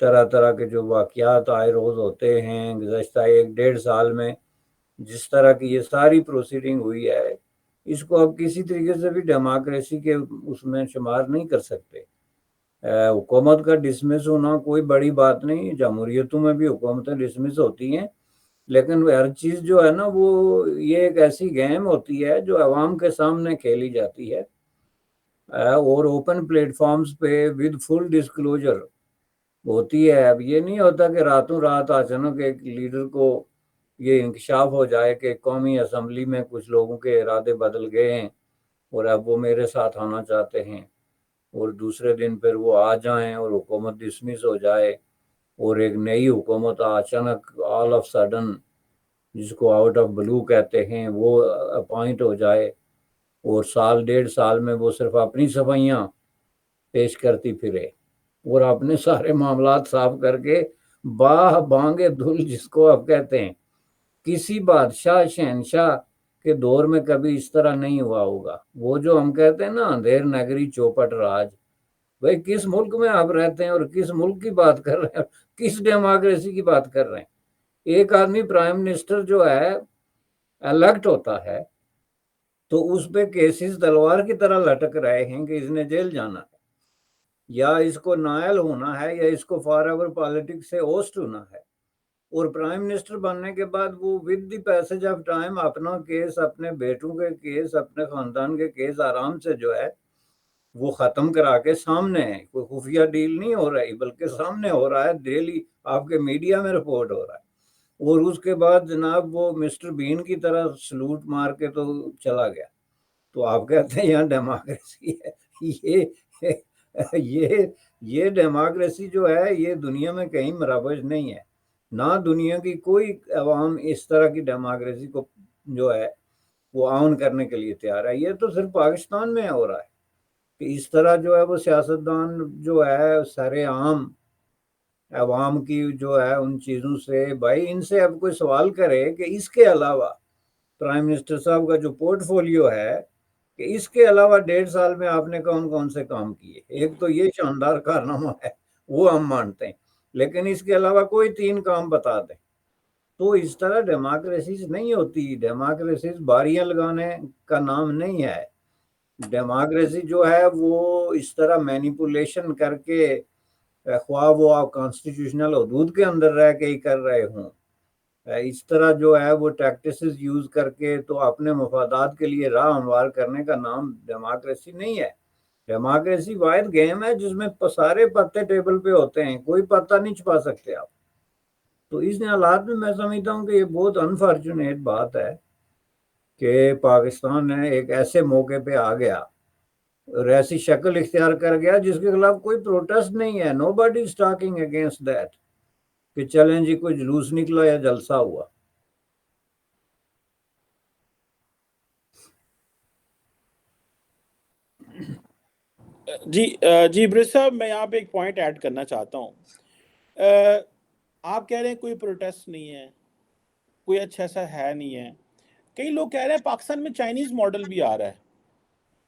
طرح طرح کے جو واقعات آئے روز ہوتے ہیں گزشتہ 1-1.5 سال میں، جس طرح کی یہ ساری پروسیڈنگ ہوئی ہے، اس کو اب کسی طریقے سے بھی ڈیموکریسی کے اس میں شمار نہیں کر سکتے۔ حکومت کا ڈسمس ہونا کوئی بڑی بات نہیں، جمہوریتوں میں بھی حکومتیں ڈسمس ہوتی ہیں، لیکن ہر چیز جو ہے نا وہ یہ ایک ایسی گیم ہوتی ہے جو عوام کے سامنے کھیلی جاتی ہے، اور اوپن پلیٹ فارمز پہ ود فل ڈسکلوجر ہوتی ہے۔ اب یہ نہیں ہوتا کہ راتوں رات اچانک ایک لیڈر کو یہ انکشاف ہو جائے کہ قومی اسمبلی میں کچھ لوگوں کے ارادے بدل گئے ہیں اور اب وہ میرے ساتھ آنا چاہتے ہیں، اور دوسرے دن پھر وہ آ جائیں اور حکومت ڈسمس ہو جائے، اور ایک نئی حکومت اچانک آل آف سڈن، جس کو آؤٹ آف بلو کہتے ہیں، وہ اپوائنٹ ہو جائے، اور 1.5 سال میں وہ صرف اپنی صفائیاں پیش کرتی پھرے اور اپنے سارے معاملات صاف کر کے بانگے دھل، جس کو آپ کہتے ہیں، کسی بادشاہ شہنشاہ کے دور میں کبھی اس طرح نہیں ہوا ہوگا۔ وہ جو ہم کہتے ہیں نا اندھیر نگری چوپٹ راج، بھائی کس ملک میں آپ رہتے ہیں اور کس ملک کی بات کر رہے ہیں، کس ڈیموکریسی کی بات کر رہے ہیں؟ ایک آدمی پرائم منسٹر جو ہے الیکٹ ہوتا ہے تو اس پہ کیسز تلوار کی طرح لٹک رہے ہیں کہ اس نے جیل جانا ہے، یا اس کو نائل ہونا ہے، یا اس کو فار ایور پالیٹکس سے اوسٹ ہونا ہے، اور پرائم منسٹر بننے کے بعد وہ with the passage of time اپنا کیس، اپنے بیٹوں کے کیس، اپنے خاندان کے کیس آرام سے جو ہے وہ ختم کرا کے سامنے ہے، کوئی خفیہ ڈیل نہیں ہو رہی بلکہ سامنے ہو رہا ہے، ڈیلی آپ کے میڈیا میں رپورٹ ہو رہا ہے، اور اس کے بعد جناب وہ مسٹر بین کی طرح سلوٹ مار کے تو چلا گیا۔ تو آپ کہتے ہیں یہاں ڈیموکریسی ہے؟ یہ یہ ڈیموکریسی جو ہے یہ دنیا میں کہیں مروج نہیں ہے، نہ دنیا کی کوئی عوام اس طرح کی ڈیموکریسی کو جو ہے وہ آن کرنے کے لیے تیار ہے۔ یہ تو صرف پاکستان میں ہو رہا ہے کہ اس طرح جو ہے وہ سیاستدان جو ہے سارے عام عوام کی جو ہے ان چیزوں سے، بھائی ان سے اب کوئی سوال کرے کہ اس کے علاوہ پرائم منسٹر صاحب کا جو پورٹ فولیو ہے کہ اس کے علاوہ 1.5 سال میں آپ نے کون کون سے کام کیے، ایک تو یہ شاندار کارنامہ ہے وہ ہم مانتے ہیں، لیکن اس کے علاوہ کوئی 3 کام بتا دیں۔ تو اس طرح ڈیموکریسیز نہیں ہوتی، ڈیموکریسیز باریاں لگانے کا نام نہیں ہے، ڈیموکریسی جو ہے وہ اس طرح مینیپولیشن کر کے، خواہ وہ آپ کانسٹیٹیوشنل حدود کے اندر رہ کے ہی کر رہے ہوں، اس طرح جو ہے وہ ٹیکٹسز یوز کر کے تو اپنے مفادات کے لیے راہ ہموار کرنے کا نام ڈیموکریسی نہیں ہے۔ ڈیموکریسی واحد گیم ہے جس میں سارے پتے ٹیبل پہ ہوتے ہیں، کوئی پتہ نہیں چھپا سکتے آپ۔ تو اس حالات میں سمجھتا ہوں کہ یہ بہت انفارچونیٹ بات ہے کہ پاکستان ہے ایک ایسے موقع پہ آ گیا اور ایسی شکل اختیار کر گیا جس کے خلاف کوئی پروٹیسٹ نہیں ہے، nobody is talking against that, کہ چلیں جی کوئی جلوس نکلا یا جلسہ ہوا۔ جی برس صاحب، میں یہاں پہ ایک پوائنٹ ایڈ کرنا چاہتا ہوں۔ آپ کہہ رہے ہیں کوئی پروٹیسٹ نہیں ہے، کوئی اچھا ایسا ہے نہیں ہے، کئی لوگ کہہ رہے ہیں پاکستان میں چائنیز ماڈل بھی آ رہا ہے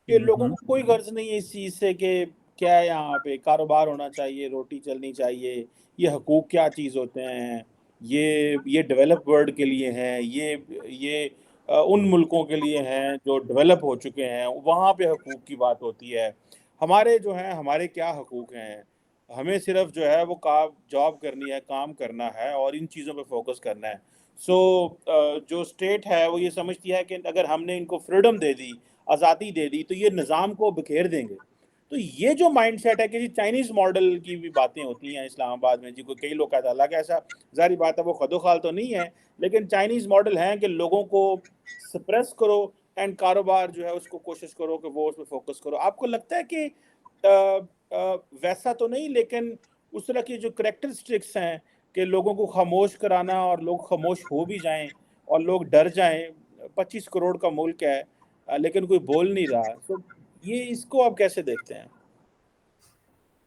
کہ لوگوں کو کوئی غرض نہیں ہے اس چیز سے کہ کیا ہے یہاں پہ کاروبار ہونا چاہیے، روٹی چلنی چاہیے، یہ حقوق کیا چیز ہوتے ہیں، یہ ڈیولپ ورلڈ کے لیے ہیں، یہ ان ملکوں کے لیے ہیں جو ڈیولپ ہو چکے ہیں، وہاں پہ حقوق کی بات ہوتی ہے، ہمارے جو ہیں ہمارے کیا حقوق ہیں، ہمیں صرف جو ہے وہ جاب کرنی ہے، کام کرنا ہے اور ان چیزوں پہ فوکس کرنا ہے۔ سو جو اسٹیٹ ہے وہ یہ سمجھتی ہے کہ اگر ہم نے ان کو فریڈم دے دی، آزادی دے دی، تو یہ نظام کو بکھیر دیں گے۔ تو یہ جو مائنڈ سیٹ ہے کہ جی چائنیز ماڈل کی بھی باتیں ہوتی ہیں اسلام آباد میں، جی کئی لوگ کہتے ہیں اللہ کا ایسا، ظاہری بات ہے وہ خد و خال تو نہیں ہے، لیکن چائنیز ماڈل ہیں کہ لوگوں کو سپریس کرو اینڈ کاروبار جو ہے اس کو کوشش کرو کہ وہ اس پہ فوکس کرو۔ آپ کو لگتا ہے کہ ویسا تو نہیں، لیکن اس طرح کی جو کریکٹرسٹکس ہیں کہ لوگوں کو خاموش کرانا اور لوگ خاموش ہو بھی جائیں اور لوگ ڈر جائیں، 25 کروڑ کا ملک ہے لیکن کوئی بول نہیں رہا، تو یہ اس کو آپ کیسے دیکھتے ہیں؟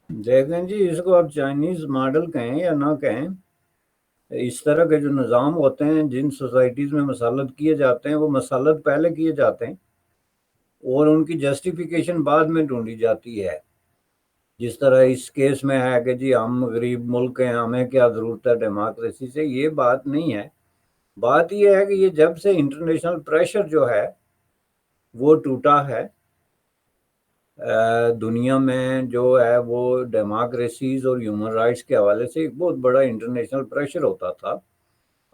دیکھیں جی، اس کو آپ چائنیز ماڈل کہیں یا نہ کہیں، اس طرح کے جو نظام ہوتے ہیں جن سوسائٹیز میں مسلط کیے جاتے ہیں وہ مسلط پہلے کیے جاتے ہیں اور ان کی جسٹیفیکیشن بعد میں ڈھونڈی جاتی ہے۔ جس طرح اس کیس میں ہے کہ جی ہم غریب ملک ہیں، ہمیں کیا ضرورت ہے ڈیموکریسی سے، یہ بات نہیں ہے۔ بات یہ ہے کہ یہ جب سے انٹرنیشنل پریشر جو ہے وہ ٹوٹا ہے، دنیا میں جو ہے وہ ڈیموکریسیز اور ہیومن رائٹس کے حوالے سے ایک بہت بڑا انٹرنیشنل پریشر ہوتا تھا۔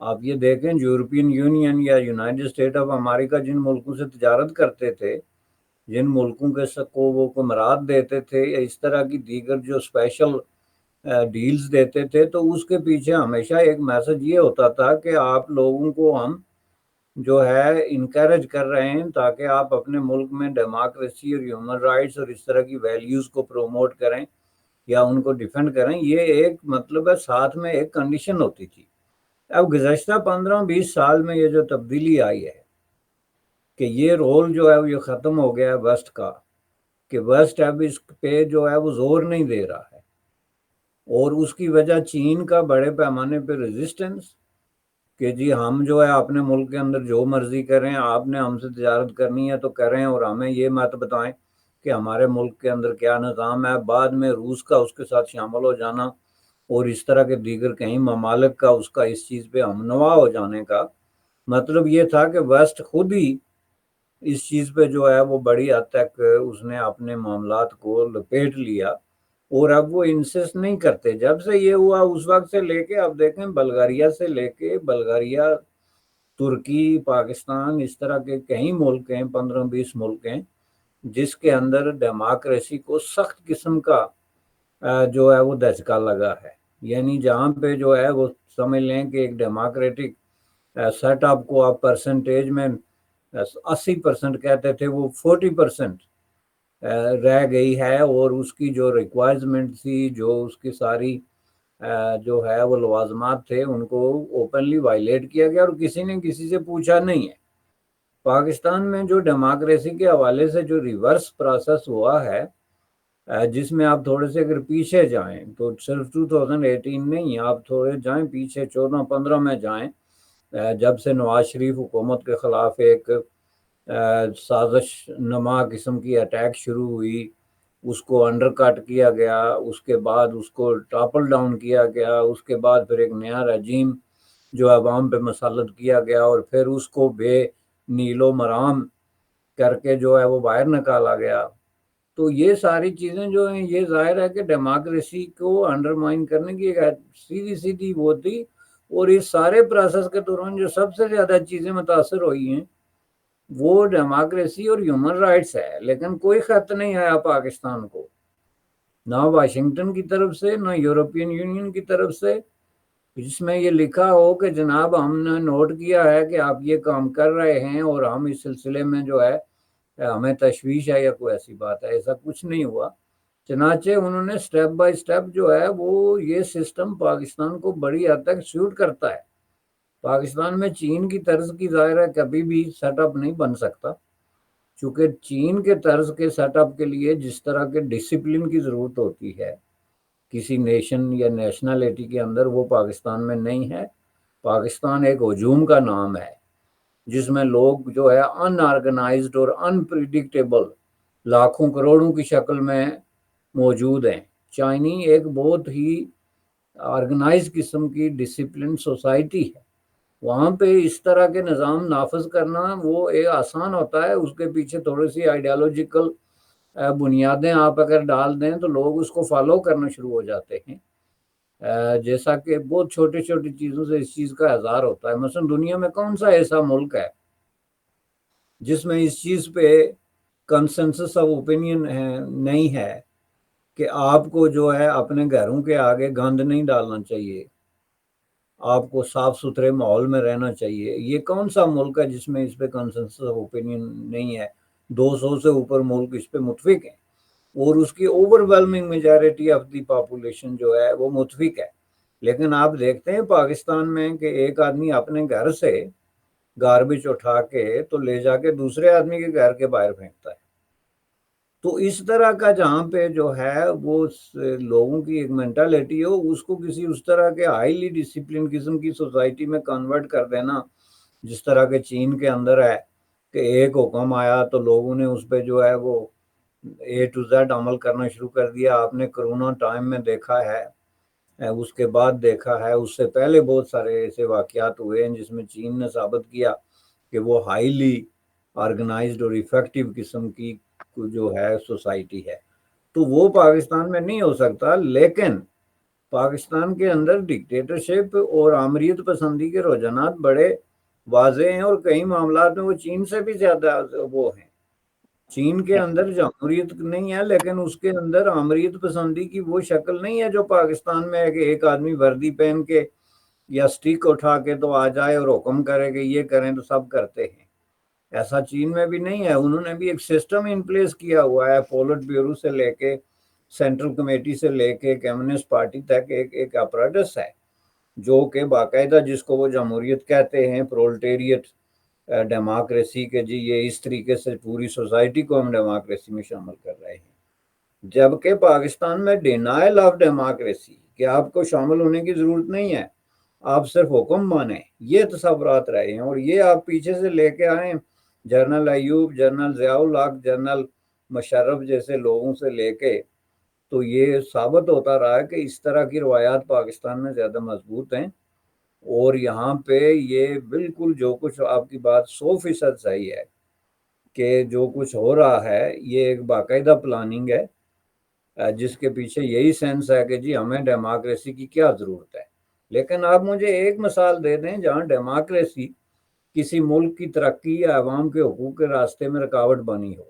آپ یہ دیکھیں یورپین یونین یا یونائٹڈ اسٹیٹ آف امریکہ جن ملکوں سے تجارت کرتے تھے، جن ملکوں کے کو وہ کمرات دیتے تھے یا اس طرح کی دیگر جو اسپیشل ڈیلز دیتے تھے، تو اس کے پیچھے ہمیشہ ایک میسج یہ ہوتا تھا کہ آپ لوگوں کو ہم جو ہے انکریج کر رہے ہیں تاکہ آپ اپنے ملک میں ڈیموکریسی اور ہیومن رائٹس اور اس طرح کی ویلیوز کو پروموٹ کریں یا ان کو ڈیفینڈ کریں۔ یہ ایک مطلب ہے، ساتھ میں ایک کنڈیشن ہوتی تھی۔ اب گزشتہ 15-20 سال میں یہ جو تبدیلی آئی ہے کہ یہ رول جو ہے وہ یہ ختم ہو گیا ہے ویسٹ کا، کہ ویسٹ اب اس پہ جو ہے وہ زور نہیں دے رہا ہے، اور اس کی وجہ چین کا بڑے پیمانے پہ ریزسٹنس کہ جی ہم جو ہے اپنے ملک کے اندر جو مرضی کریں، آپ نے ہم سے تجارت کرنی ہے تو کریں، اور ہمیں یہ مت بتائیں کہ ہمارے ملک کے اندر کیا نظام ہے۔ بعد میں روس کا اس کے ساتھ شامل ہو جانا اور اس طرح کے دیگر کئی ممالک کا اس کا اس چیز پہ ہمنوا ہو جانے کا مطلب یہ تھا کہ ویسٹ خود ہی اس چیز پہ جو ہے وہ بڑی حد تک اس نے اپنے معاملات کو لپیٹ لیا، اور اب وہ انسسٹ نہیں کرتے۔ جب سے یہ ہوا اس وقت سے لے کے اب دیکھیں بلغاریہ سے لے کے بلغاریہ، ترکی، پاکستان، اس طرح کے کئی ملک ہیں، 15-20 ملک ہیں جس کے اندر ڈیموکریسی کو سخت قسم کا جو ہے وہ دھچکا لگا ہے۔ یعنی جہاں پہ جو ہے وہ سمجھ لیں کہ ایک ڈیموکریٹک سیٹ اپ کو آپ پرسنٹیج میں 80% کہتے تھے، وہ 40% رہ گئی ہے، اور اس کی جو ریکوائرمنٹ تھی، جو اس کی ساری جو ہے وہ لوازمات تھے، ان کو اوپنلی وائلیٹ کیا گیا اور کسی نے کسی سے پوچھا نہیں ہے۔ پاکستان میں جو ڈیموکریسی کے حوالے سے جو ریورس پروسیس ہوا ہے، جس میں آپ تھوڑے سے اگر پیچھے جائیں تو صرف 2018 نہیں، آپ تھوڑے جائیں پیچھے 14-15 میں جائیں، جب سے نواز شریف حکومت کے خلاف ایک سازش نما قسم کی اٹیک شروع ہوئی، اس کو انڈر کٹ کیا گیا، اس کے بعد اس کو ٹاپل ڈاؤن کیا گیا، اس کے بعد پھر ایک نیا رجیم جو عوام پہ مسلط کیا گیا، اور پھر اس کو بے نیل و مرام کر کے جو ہے وہ باہر نکالا گیا۔ تو یہ ساری چیزیں جو ہیں یہ ظاہر ہے کہ ڈیموکریسی کو انڈرمائن کرنے کی ایک سیدھی وہ تھی، اور اس سارے پروسیس کے دوران جو سب سے زیادہ چیزیں متاثر ہوئی ہیں وہ ڈیموکریسی اور ہیومن رائٹس ہے۔ لیکن کوئی خط نہیں آیا پاکستان کو، نہ واشنگٹن کی طرف سے، نہ یورپین یونین کی طرف سے، جس میں یہ لکھا ہو کہ جناب ہم نے نوٹ کیا ہے کہ آپ یہ کام کر رہے ہیں اور ہم اس سلسلے میں جو ہے ہمیں تشویش ہے یا کوئی ایسی بات ہے۔ ایسا کچھ نہیں ہوا۔ چنانچہ انہوں نے سٹیپ بائی سٹیپ جو ہے وہ یہ سسٹم پاکستان کو بڑی حد تک سیوٹ کرتا ہے۔ پاکستان میں چین کی طرز کی ظاہر ہے کبھی بھی سیٹ اپ نہیں بن سکتا، چونکہ چین کے طرز کے سیٹ اپ کے لیے جس طرح کے ڈسپلن کی ضرورت ہوتی ہے کسی نیشن یا نیشنلٹی کے اندر، وہ پاکستان میں نہیں ہے۔ پاکستان ایک ہجوم کا نام ہے جس میں لوگ جو ہے ان آرگنائزڈ اور ان پریڈکٹیبل لاکھوں کروڑوں کی شکل میں موجود ہیں۔ چائنی ایک بہت ہی آرگنائز قسم کی ڈسپلن سوسائٹی ہے، وہاں پہ اس طرح کے نظام نافذ کرنا وہ ایک آسان ہوتا ہے۔ اس کے پیچھے تھوڑی سی آئیڈیالوجیکل بنیادیں آپ اگر ڈال دیں تو لوگ اس کو فالو کرنا شروع ہو جاتے ہیں، جیسا کہ بہت چھوٹی چھوٹی چیزوں سے اس چیز کا اظہار ہوتا ہے۔ مثلا دنیا میں کون سا ایسا ملک ہے جس میں اس چیز پہ کنسنسس آف اوپینین نہیں ہے کہ آپ کو جو ہے اپنے گھروں کے آگے گند نہیں ڈالنا چاہیے، آپ کو صاف ستھرے ماحول میں رہنا چاہیے؟ یہ کون سا ملک ہے جس میں اس پہ کنسنسس آف اوپینین نہیں ہے؟ 200 سے اوپر ملک اس پہ متفق ہیں، اور اس کی over overwhelming majority of the population جو ہے وہ متفق ہے۔ لیکن آپ دیکھتے ہیں پاکستان میں کہ ایک آدمی اپنے گھر سے گاربیج اٹھا کے تو لے جا کے دوسرے آدمی کے گھر کے باہر پھینکتا ہے۔ تو اس طرح کا جہاں پہ جو ہے وہ لوگوں کی ایک مینٹالٹی ہو، اس کو کسی اس طرح کے ہائیلی ڈسپلن قسم کی سوسائٹی میں کنورٹ کر دینا، جس طرح کے چین کے اندر ہے کہ ایک حکم آیا تو لوگوں نے اس پہ جو ہے وہ اے ٹو زیڈ عمل کرنا شروع کر دیا. آپ نے کرونا ٹائم میں دیکھا ہے, اس کے بعد دیکھا ہے, اس سے پہلے بہت سارے ایسے واقعات ہوئے ہیں جس میں چین نے ثابت کیا کہ وہ ہائیلی آرگنائزڈ اور افیکٹو قسم کی جو ہے سوسائٹی ہے. تو وہ پاکستان میں نہیں ہو سکتا, لیکن پاکستان کے اندر ڈکٹیٹرشپ اور آمریت پسندی کے رجحانات بڑے واضح ہیں, اور کئی معاملات میں وہ چین سے بھی زیادہ وہ ہیں. چین کے اندر جمہوریت نہیں ہے, لیکن اس کے اندر آمریت پسندی کی وہ شکل نہیں ہے جو پاکستان میں ہے کہ ایک آدمی وردی پہن کے یا سٹک اٹھا کے تو آ جائے اور حکم کرے کہ یہ کریں تو سب کرتے ہیں. ایسا چین میں بھی نہیں ہے. انہوں نے بھی ایک سسٹم ان پلیس کیا ہوا ہے, پولٹ بیورو سے لے کے سینٹرل کمیٹی سے لے کے کمیونسٹ پارٹی تک ایک اپریٹس ہے جو کہ باقاعدہ, جس کو وہ جمہوریت کہتے ہیں, پرولٹیریٹ ڈیموکریسی کے, جی یہ اس طریقے سے پوری سوسائٹی کو ہم ڈیموکریسی میں شامل کر رہے ہیں. جبکہ پاکستان میں ڈینائل آف ڈیموکریسی کہ آپ کو شامل ہونے کی ضرورت نہیں ہے, آپ صرف حکم مانیں, یہ تصورات رہے ہیں. اور یہ آپ پیچھے سے لے کے آئیں جنرل ایوب, جنرل ضیاء الحق, جنرل مشرف جیسے لوگوں سے لے کے, تو یہ ثابت ہوتا رہا ہے کہ اس طرح کی روایات پاکستان میں زیادہ مضبوط ہیں. اور یہاں پہ یہ بالکل جو کچھ آپ کی بات 100% صحیح ہے کہ جو کچھ ہو رہا ہے یہ ایک باقاعدہ پلاننگ ہے جس کے پیچھے یہی سینس ہے کہ جی ہمیں ڈیموکریسی کی کیا ضرورت ہے. لیکن آپ مجھے ایک مثال دے دیں جہاں ڈیموکریسی کسی ملک کی ترقی یا عوام کے حقوق کے راستے میں رکاوٹ بنی ہو.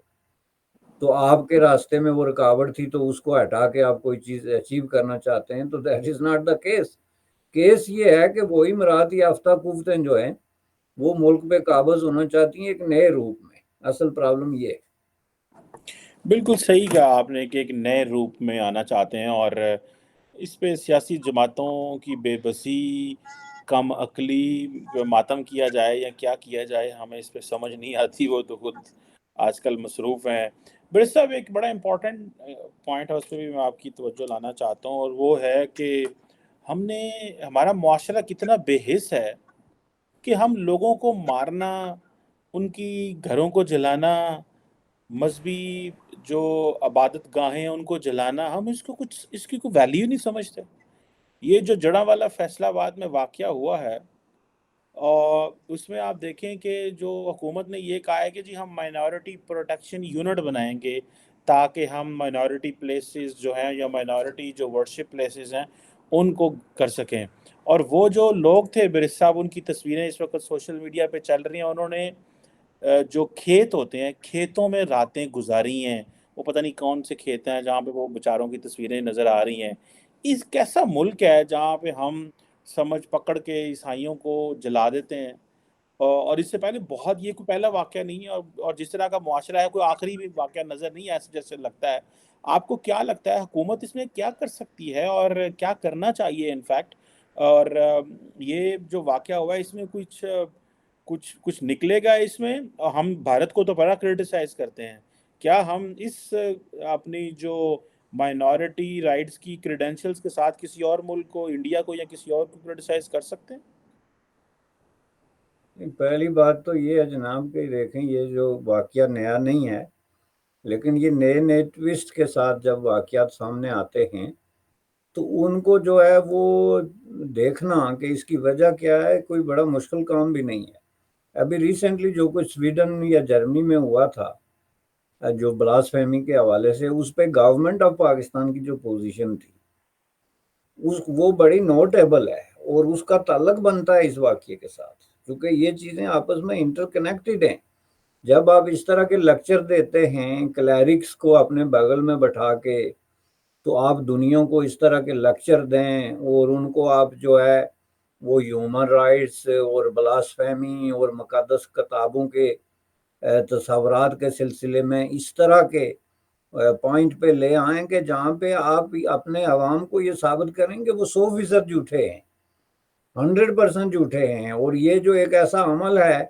تو آپ کے راستے میں وہ رکاوٹ تھی تو اس کو ہٹا کے آپ کوئی چیز اچیو کرنا چاہتے ہیں, تو that is not the case. Case یہ ہے کہ وہی مراد یافتہ قوتیں جو ہیں وہ ملک پہ قابض ہونا چاہتی ہیں ایک نئے روپ میں. اصل پرابلم یہ ہے. بالکل صحیح کہا آپ نے کہ ایک نئے روپ میں آنا چاہتے ہیں, اور اس پہ سیاسی جماعتوں کی بے بسی, کم عقلی پہ ماتم کیا جائے یا کیا کیا جائے, ہمیں اس پہ سمجھ نہیں آتی. وہ تو خود آج کل مصروف ہیں. برس صاحب ایک بڑا امپورٹنٹ پوائنٹ ہے, اس پہ بھی میں آپ کی توجہ لانا چاہتا ہوں, اور وہ ہے کہ ہمارا معاشرہ کتنا بے حس ہے کہ ہم لوگوں کو مارنا, ان کی گھروں کو جلانا, مذہبی جو عبادت گاہیں ہیں ان کو جلانا, ہم اس کی کوئی ویلیو نہیں سمجھتے. یہ جو جڑاں والا فیصلہ آباد میں واقعہ ہوا ہے, اور اس میں آپ دیکھیں کہ جو حکومت نے یہ کہا ہے کہ جی ہم مائنورٹی پروٹیکشن یونٹ بنائیں گے تاکہ ہم مائنورٹی پلیسز جو ہیں یا مائنورٹی جو ورشپ پلیسز ہیں ان کو کر سکیں. اور وہ جو لوگ تھے برس صاحب, ان کی تصویریں اس وقت سوشل میڈیا پہ چل رہی ہیں, انہوں نے جو کھیت ہوتے ہیں کھیتوں میں راتیں گزاری ہیں. وہ پتہ نہیں کون سے کھیت ہیں جہاں پہ وہ بیچاروں کی تصویریں نظر آ رہی ہیں. اس کیسا ملک ہے جہاں پہ ہم سمجھ پکڑ کے عیسائیوں کو جلا دیتے ہیں, اور اس سے پہلے بہت, یہ کوئی پہلا واقعہ نہیں ہے, اور جس طرح کا معاشرہ ہے کوئی آخری بھی واقعہ نظر نہیں ہے ایسے جیسے لگتا ہے. آپ کو کیا لگتا ہے حکومت اس میں کیا کر سکتی ہے اور کیا کرنا چاہیے انفیکٹ؟ اور یہ جو واقعہ ہوا ہے اس میں کچھ نکلے گا اس میں؟ ہم بھارت کو تو بڑا کرٹیسائز کرتے ہیں, کیا ہم اس اپنی جو مائنورٹی رائٹس کی کریڈینشلز کے ساتھ کسی اور ملک کو, انڈیا کو یا کسی اور کو کرٹیسائز کر سکتے ہیں؟ پہلی بات تو یہ ہے جناب کہ دیکھیں یہ جو واقعہ نیا نہیں ہے, لیکن یہ نئے نئے ٹوسٹ کے ساتھ جب واقعات سامنے آتے ہیں تو ان کو جو ہے وہ دیکھنا کہ اس کی وجہ کیا ہے کوئی بڑا مشکل کام بھی نہیں ہے. ابھی ریسنٹلی جو کچھ سویڈن یا جرمنی میں ہوا تھا جو بلاسفیمی کے حوالے سے, اس پہ گورنمنٹ آف پاکستان کی جو پوزیشن تھی وہ بڑی نوٹیبل ہے, اور اس کا تعلق بنتا ہے اس واقعے کے ساتھ کیونکہ یہ چیزیں آپس میں انٹر کنیکٹڈ ہیں. جب آپ اس طرح کے لیکچر دیتے ہیں کلیرکس کو اپنے بغل میں بٹھا کے, تو آپ دنیا کو اس طرح کے لیکچر دیں اور ان کو آپ جو ہے وہ ہیومن رائٹس اور بلاسفیمی اور مقدس کتابوں کے تصورات کے سلسلے میں اس طرح کے پوائنٹ پہ لے آئیں کہ جہاں پہ آپ اپنے عوام کو یہ ثابت کریں کہ وہ 100% جھوٹے ہیں, 100% جھوٹے ہیں. اور یہ جو ایک ایسا عمل ہے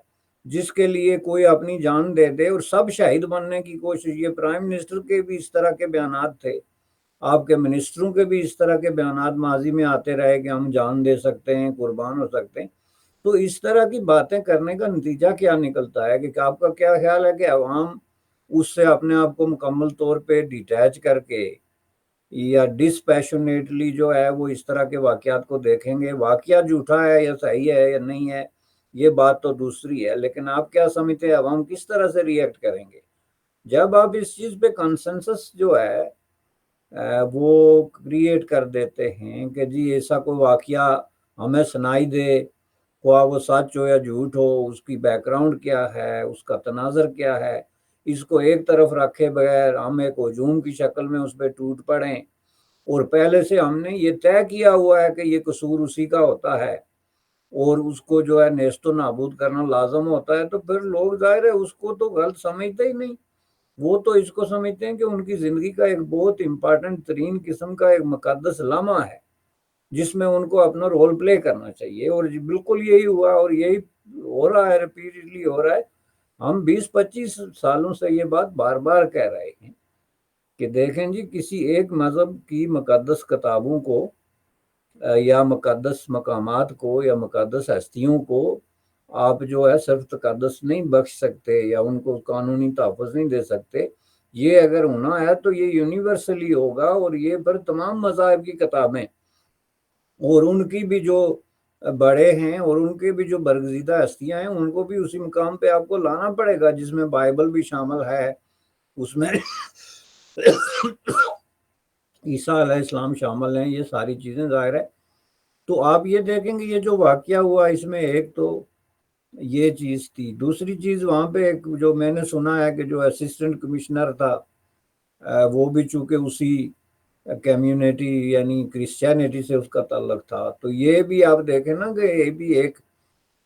جس کے لیے کوئی اپنی جان دے دے اور سب شہید بننے کی کوشش, یہ پرائم منسٹر کے بھی اس طرح کے بیانات تھے, آپ کے منسٹروں کے بھی اس طرح کے بیانات ماضی میں آتے رہے کہ ہم جان دے سکتے ہیں, قربان ہو سکتے ہیں. تو اس طرح کی باتیں کرنے کا نتیجہ کیا نکلتا ہے کہ آپ کا کیا خیال ہے کہ عوام اس سے اپنے آپ کو مکمل طور پہ ڈیٹیچ کر کے یا ڈسپیشنیٹلی جو ہے وہ اس طرح کے واقعات کو دیکھیں گے. واقعہ جھوٹا ہے یا صحیح ہے یا نہیں ہے یہ بات تو دوسری ہے، لیکن آپ کیا سمجھتے ہیں عوام کس طرح سے ری ایکٹ کریں گے؟ جب آپ اس چیز پہ کنسنسس جو ہے وہ کریٹ کر دیتے ہیں کہ جی ایسا کوئی واقعہ ہمیں سنائی دے، خواہ وہ سچ ہو یا جھوٹ ہو، اس کی بیک گراؤنڈ کیا ہے، اس کا تناظر کیا ہے، اس کو ایک طرف رکھے بغیر ہم ایک ہجوم کی شکل میں اس پہ ٹوٹ پڑیں، اور پہلے سے ہم نے یہ طے کیا ہوا ہے کہ یہ قصور اسی کا ہوتا ہے اور اس کو جو ہے نیست و نابود کرنا لازم ہوتا ہے، تو پھر لوگ ظاہر ہے اس کو تو غلط سمجھتے ہی نہیں. وہ تو اس کو سمجھتے ہیں کہ ان کی زندگی کا ایک بہت امپارٹنٹ ترین قسم کا ایک مقدس لمحہ ہے جس میں ان کو اپنا رول پلے کرنا چاہیے. اور بالکل یہی ہوا اور یہی ہو رہا ہے، ریپیٹڈلی ہو رہا ہے. ہم 20-25 سالوں سے یہ بات بار بار کہہ رہے ہیں کہ دیکھیں جی کسی ایک مذہب کی مقدس کتابوں کو یا مقدس مقامات کو یا مقدس ہستیوں کو آپ جو ہے صرف تقدس نہیں بخش سکتے یا ان کو قانونی تحفظ نہیں دے سکتے. یہ اگر ہونا ہے تو یہ یونیورسلی ہوگا، اور یہ پر تمام مذاہب کی کتابیں اور ان کی بھی جو بڑے ہیں اور ان کے بھی جو برگزیدہ ہستیاں ہیں ان کو بھی اسی مقام پہ آپ کو لانا پڑے گا، جس میں بائبل بھی شامل ہے، اس میں عیسیٰ علیہ السلام شامل ہیں، یہ ساری چیزیں ظاہر ہے. تو آپ یہ دیکھیں گے یہ جو واقعہ ہوا اس میں ایک تو یہ چیز تھی. دوسری چیز وہاں پہ ایک جو میں نے سنا ہے کہ جو اسسٹنٹ کمشنر تھا وہ بھی چونکہ اسی کمیونٹی یعنی کرسچینٹی سے اس کا تعلق تھا. تو یہ بھی آپ دیکھیں نا کہ یہ بھی ایک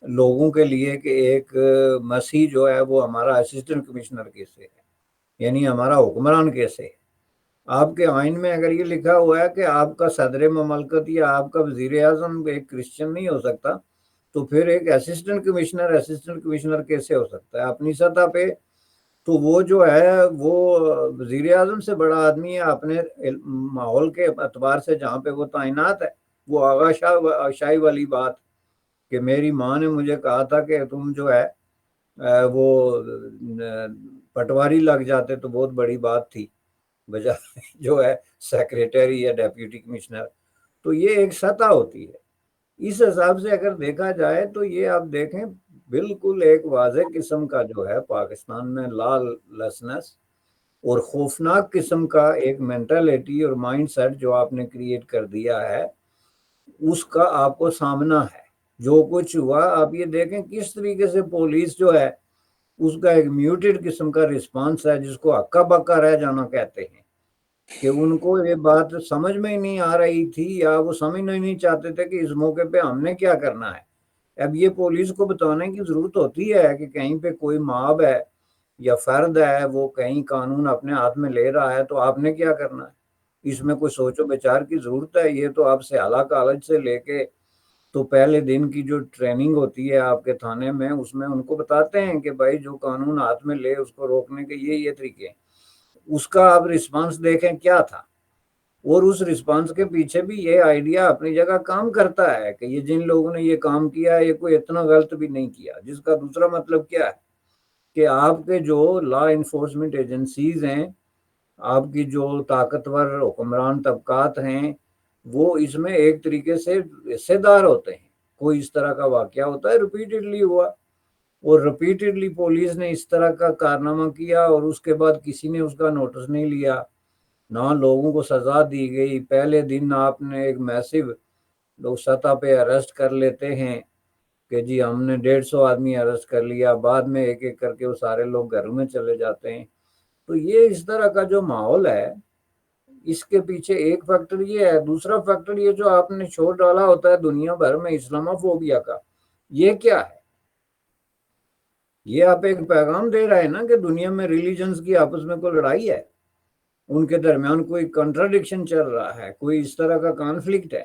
لوگوں کے لیے کہ ایک مسیح جو ہے وہ ہمارا اسسٹنٹ کمشنر کیسے ہے، یعنی ہمارا حکمران کیسے ہے. آپ کے آئین میں اگر یہ لکھا ہوا ہے کہ آپ کا صدر مملکت یا آپ کا وزیر اعظم ایک کرسچن نہیں ہو سکتا، تو پھر ایک اسسٹنٹ کمشنر کیسے ہو سکتا ہے اپنی سطح پہ؟ تو وہ جو ہے وہ وزیر اعظم سے بڑا آدمی ہے اپنے ماحول کے اعتبار سے جہاں پہ وہ تعینات ہے. وہ آغا شاہی والی بات کہ میری ماں نے مجھے کہا تھا کہ تم جو ہے وہ پٹواری لگ جاتے تو بہت بڑی بات تھی بجائے جو ہے سیکریٹری یا ڈیپیوٹی کمشنر. تو یہ ایک سطح ہوتی ہے. اس حساب سے اگر دیکھا جائے تو یہ آپ دیکھیں بالکل ایک واضح قسم کا جو ہے پاکستان میں لاسنس اور خوفناک قسم کا ایک مینٹلٹی اور مائنڈ سیٹ جو آپ نے کریٹ کر دیا ہے اس کا آپ کو سامنا ہے. جو کچھ ہوا آپ یہ دیکھیں کس طریقے سے پولیس جو ہے اس کا ایک میوٹڈ قسم کا رسپانس ہے جس کو ہکا بکا رہ جانا کہتے ہیں، کہ ان کو یہ بات سمجھ میں ہی نہیں آ رہی تھی یا وہ سمجھنا ہی نہیں چاہتے تھے کہ اس موقع پہ ہم نے کیا کرنا ہے. اب یہ پولیس کو بتانے کی ضرورت ہوتی ہے کہ کہیں پہ کوئی ماب ہے یا فرد ہے وہ کہیں قانون اپنے ہاتھ میں لے رہا ہے تو آپ نے کیا کرنا ہے. اس میں کوئی سوچ و بچار کی ضرورت ہے. یہ تو آپ سیالہ کالج سے لے کے تو پہلے دن کی جو ٹریننگ ہوتی ہے آپ کے تھانے میں اس میں ان کو بتاتے ہیں کہ بھائی جو قانون ہاتھ میں لے اس کو روکنے کے یہ طریقے ہیں. اس کا آپ رسپانس دیکھیں کیا تھا، اور اس رسپانس کے پیچھے بھی یہ آئیڈیا اپنی جگہ کام کرتا ہے کہ یہ جن لوگوں نے یہ کام کیا ہے یہ کوئی اتنا غلط بھی نہیں کیا. جس کا دوسرا مطلب کیا ہے کہ آپ کے جو لا انفورسمنٹ ایجنسیز ہیں، آپ کی جو طاقتور حکمران طبقات ہیں، وہ اس میں ایک طریقے سے حصے دار ہوتے ہیں. کوئی اس طرح کا واقعہ ہوتا ہے ریپیٹڈلی ہوا اور ریپیٹڈلی پولیس نے اس طرح کا کارنامہ کیا اور اس کے بعد کسی نے اس کا نوٹس نہیں لیا، نہ لوگوں کو سزا دی گئی. پہلے دن آپ نے ایک میسو لوگ سطح پہ اریسٹ کر لیتے ہیں کہ جی ہم نے 150 آدمی اریسٹ کر لیا، بعد میں ایک ایک کر کے وہ سارے لوگ گھروں میں چلے جاتے ہیں. تو یہ اس طرح کا جو ماحول ہے اس کے پیچھے ایک فیکٹر یہ ہے. دوسرا فیکٹر یہ جو آپ نے چھوڑ ڈالا ہوتا ہے دنیا بھر میں اسلامو فوبیا کا. یہ کیا ہے؟ یہ آپ ایک پیغام دے رہے ہیں نا کہ دنیا میں ریلیجنز کی آپس میں کوئی لڑائی ہے، ان کے درمیان کوئی کنٹراڈکشن چل رہا ہے، کوئی اس طرح کا کانفلکٹ ہے.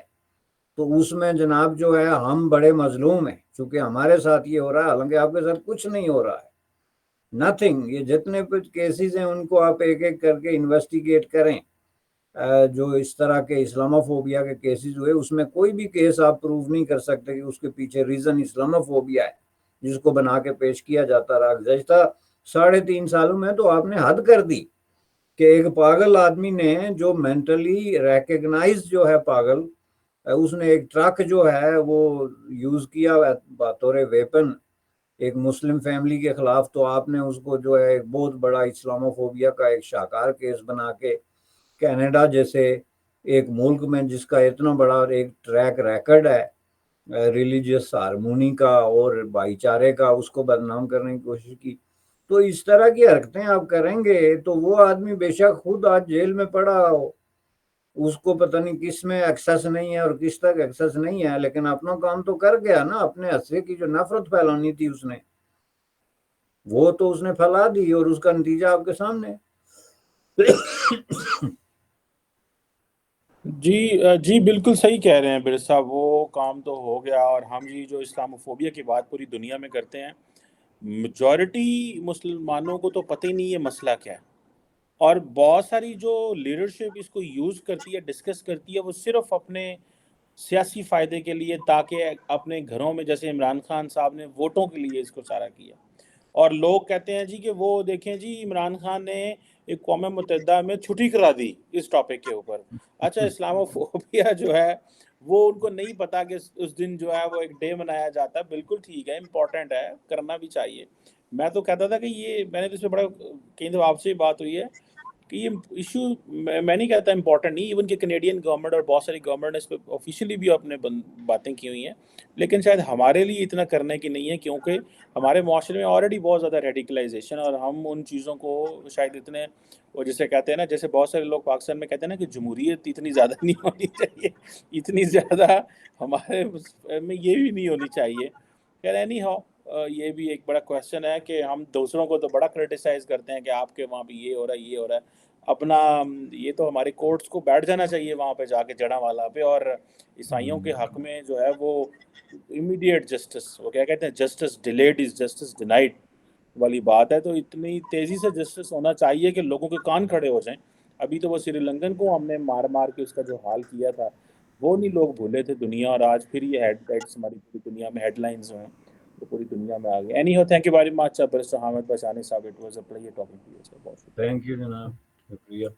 تو اس میں جناب جو ہے ہم بڑے مظلوم ہیں چونکہ ہمارے ساتھ یہ ہو رہا ہے، حالانکہ آپ کے ساتھ کچھ نہیں ہو رہا ہے، نتھنگ. یہ جتنے کیسز ہیں ان کو آپ ایک ایک کر کے انویسٹیگیٹ کریں. جو اس طرح کے اسلامو فوبیا کے کیسز ہوئے اس میں کوئی بھی کیس آپ پروو نہیں کر سکتے کہ اس کے پیچھے ریزن اسلامو فوبیا ہے جس کو بنا کے پیش کیا جاتا رہا. گزشتہ 3.5 سالوں میں تو آپ نے حد کر دی کہ ایک پاگل آدمی نے جو مینٹلی ریکگنائز جو ہے پاگل، اس نے ایک ٹرک جو ہے وہ یوز کیا بطور ویپن ایک مسلم فیملی کے خلاف، تو آپ نے اس کو جو ہے ایک بہت بڑا اسلاموفوبیا کا ایک شاہکار کیس بنا کے کینیڈا جیسے ایک ملک میں جس کا اتنا بڑا ایک ٹریک ریکارڈ ہے ریلیجیس ہارمونی کا اور بھائی چارے کا، اس کو بدنام کرنے کی کوشش کی۔ تو اس طرح کی حرکتیں آپ کریں گے تو وہ آدمی بے شک خود آج جیل میں پڑا ہو، اس کو پتہ نہیں کس میں ایکسس نہیں ہے اور کس تک ایکسس نہیں ہے، لیکن اپنا کام تو کر گیا نا۔ اپنے حصے کی جو نفرت پھیلانی تھی اس نے، وہ تو اس نے پھیلا دی اور اس کا نتیجہ آپ کے سامنے۔ جی بالکل صحیح کہہ رہے ہیں برس صاحب، وہ کام تو ہو گیا۔ اور ہم یہ جو اسلاموفوبیا کی بات پوری دنیا میں کرتے ہیں، میجورٹی مسلمانوں کو تو پتہ ہی نہیں ہے مسئلہ کیا ہے، اور بہت ساری جو لیڈرشپ اس کو یوز کرتی ہے، ڈسکس کرتی ہے، وہ صرف اپنے سیاسی فائدے کے لیے، تاکہ اپنے گھروں میں، جیسے عمران خان صاحب نے ووٹوں کے لیے اس کو سارا کیا، اور لوگ کہتے ہیں جی کہ وہ دیکھیں جی عمران خان نے ایک قوم متحدہ میں چھٹی کرا دی اس ٹاپک کے اوپر۔ اچھا، اسلاموفوبیا جو ہے وہ ان کو نہیں پتا کہ اس دن جو ہے وہ ایک ڈے منایا جاتا ہے۔ بالکل ٹھیک ہے، امپورٹنٹ ہے، کرنا بھی چاہیے۔ میں تو کہتا تھا کہ یہ، میں نے تو اس پہ بڑا کئی دفعہ آپ سے بھی بات ہوئی ہے کہ یہ ایشو، میں نہیں کہتا امپورٹنٹ نہیں، ایون کہ کینیڈین گورنمنٹ اور بہت ساری گورنمنٹ نے اس پہ آفیشیلی بھی اپنے باتیں کی ہوئی ہیں، لیکن شاید ہمارے لیے اتنا کرنے کی نہیں ہے، کیونکہ ہمارے معاشرے میں آلریڈی بہت زیادہ ریڈیکلائزیشن، اور ہم ان چیزوں کو شاید اتنے، وہ جسے کہتے ہیں نا، جیسے بہت سارے لوگ پاکستان میں کہتے ہیں نا کہ جمہوریت اتنی زیادہ نہیں ہونی چاہیے، اتنی زیادہ ہمارے میں یہ بھی نہیں ہونی چاہیے۔ خیر اینی ہاؤ، یہ بھی ایک بڑا کویشچن ہے کہ ہم دوسروں کو تو بڑا کرٹیسائز کرتے ہیں کہ آپ کے وہاں پہ یہ ہو رہا ہے، یہ ہو رہا ہے۔ اپنا یہ تو ہمارے کورٹس کو بیٹھ جانا چاہیے وہاں پہ جا کے، جڑا والا پہ، اور عیسائیوں کے حق میں جو ہے وہ امیڈیٹ جسٹس، وہ کیا کہتے ہیں، justice delayed is justice denied والی بات ہے۔ تو اتنی تیزی سے جسٹس ہونا چاہیے کہ لوگوں کے کان کھڑے ہو جائیں۔ ابھی تو وہ سری لنکن کو ہم نے مار مار کے اس کا جو حال کیا تھا، وہ نہیں لوگ بھولے تھے دنیا، اور آج پھر یہ ہیڈ ہماری پوری دنیا میں ہیڈ لائنز ہیں، وہ پوری دنیا میں آ گئی۔ Anyhow, thank you very much barrister Hamid Bishani sahab, it was a pleasure talking to you sir, بہت شکریہ۔ تھینک یو جناب، شکریہ۔